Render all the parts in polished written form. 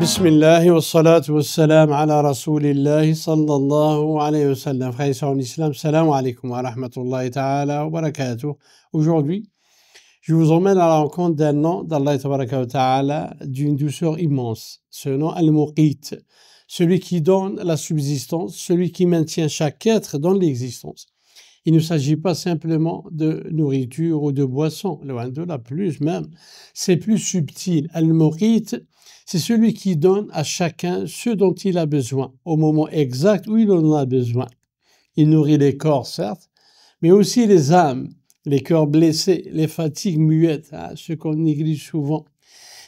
Bismillah wa salatu wa salam ala rasulillah sallallahu alayhi wa sallam. Frères et sœurs en islam, salam alaikum wa rahmatullahi ta'ala wa barakatuh. Aujourd'hui, je vous emmène à la rencontre d'un nom d'Allah wa ta'ala d'une douceur immense. Ce nom, Al-Muqit, celui qui donne la subsistance, celui qui maintient chaque être dans l'existence. Il ne s'agit pas simplement de nourriture ou de boisson, loin de là, plus même, c'est plus subtil. Al-Muqit, c'est celui qui donne à chacun ce dont il a besoin, au moment exact où il en a besoin. Il nourrit les corps, certes, mais aussi les âmes, les cœurs blessés, les fatigues muettes, ce qu'on néglige souvent.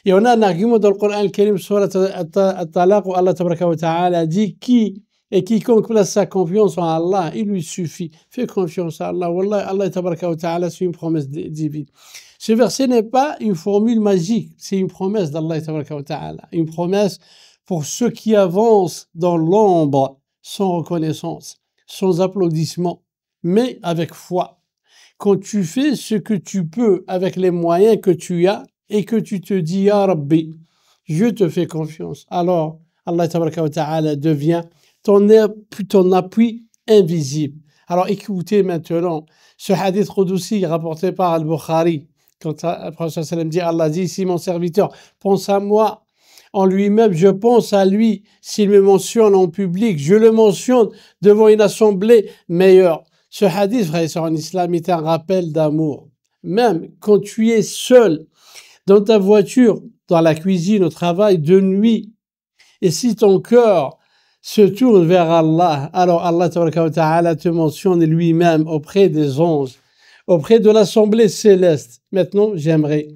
Et on a un argument dans le Coran al-Karim, Surat At-Talaq, où Allah Tabaraka wa Ta'ala dit quiconque place sa confiance en Allah, il lui suffit. Fais confiance à Allah. Wallah, Allah Tabaraka wa Ta'ala, c'est une promesse divine. Ce verset n'est pas une formule magique, c'est une promesse d'Allah Tabaraka wa Ta'ala. Une promesse pour ceux qui avancent dans l'ombre, sans reconnaissance, sans applaudissement, mais avec foi. Quand tu fais ce que tu peux avec les moyens que tu as et que tu te dis, Ya Rabbi, je te fais confiance, alors Allah Tabaraka wa Ta'ala devient ton appui invisible. Alors écoutez maintenant ce hadith Qudusi rapporté par Al-Bukhari. Quand le prophète sallam dit, Allah dit, si mon serviteur pense à moi en lui-même, je pense à lui. S'il me mentionne en public, je le mentionne devant une assemblée meilleure. Ce hadith, frères et sœurs en islam, est un rappel d'amour. Même quand tu es seul dans ta voiture, dans la cuisine, au travail, de nuit, et si ton cœur se tourne vers Allah, alors Allah Ta'ala te mentionne lui-même auprès des anges, auprès de l'assemblée céleste. Maintenant, j'aimerais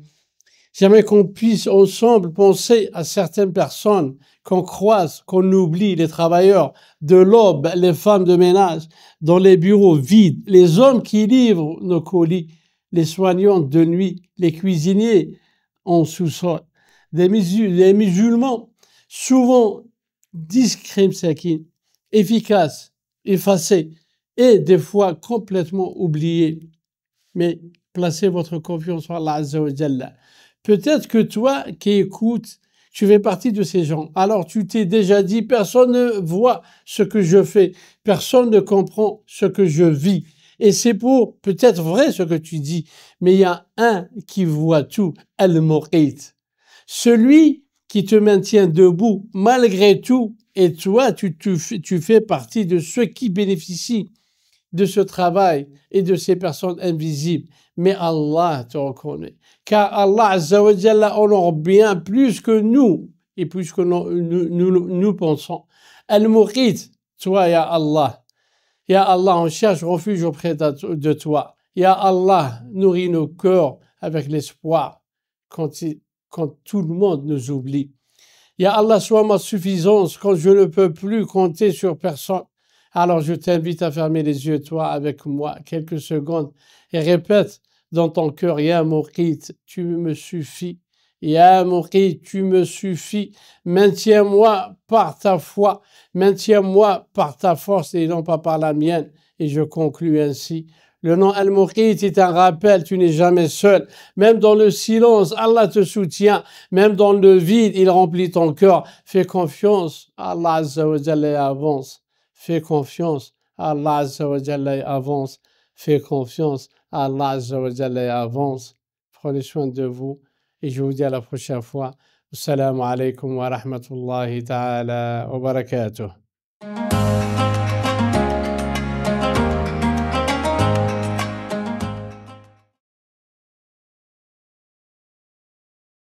qu'on puisse ensemble penser à certaines personnes qu'on croise, qu'on oublie, les travailleurs de l'aube, les femmes de ménage, dans les bureaux vides, les hommes qui livrent nos colis, les soignantes de nuit, les cuisiniers en sous-sol, les musulmans, souvent discrets, efficaces, effacés, et des fois complètement oubliés. Mais placez votre confiance en Allah Azza wa Jalla. Peut-être que toi qui écoutes, tu fais partie de ces gens. Alors tu t'es déjà dit, personne ne voit ce que je fais, personne ne comprend ce que je vis. Et c'est peut-être vrai ce que tu dis, mais il y a un qui voit tout, Al-Muqit. Celui qui te maintient debout malgré tout, et toi tu fais partie de ceux qui bénéficient de ce travail et de ces personnes invisibles. Mais Allah te reconnaît. Car Allah Azza wa Jalla honore bien plus que nous et plus que nous pensons. Al-Muqit, toi, Ya Allah. Ya Allah, on cherche refuge auprès de toi. Ya Allah, nourris nos cœurs avec l'espoir quand tout le monde nous oublie. Ya Allah, sois ma suffisance quand je ne peux plus compter sur personne. Alors je t'invite à fermer les yeux, toi, avec moi, quelques secondes, et répète dans ton cœur, Ya Muqit, tu me suffis. Ya Muqit, tu me suffis. Maintiens-moi par ta foi, maintiens-moi par ta force et non pas par la mienne. Et je conclus ainsi. Le nom Al-Muqit est un rappel, tu n'es jamais seul. Même dans le silence, Allah te soutient. Même dans le vide, il remplit ton cœur. Fais confiance à Allah Azza wa Jalla et avance. Fais confiance à Allah Azza wa Jalla et avance. Fais confiance à Allah Azza wa Jalla et avance. Prenez soin de vous et je vous dis à la prochaine fois. Assalamu alaikum wa rahmatullahi ta'ala wa barakatuh.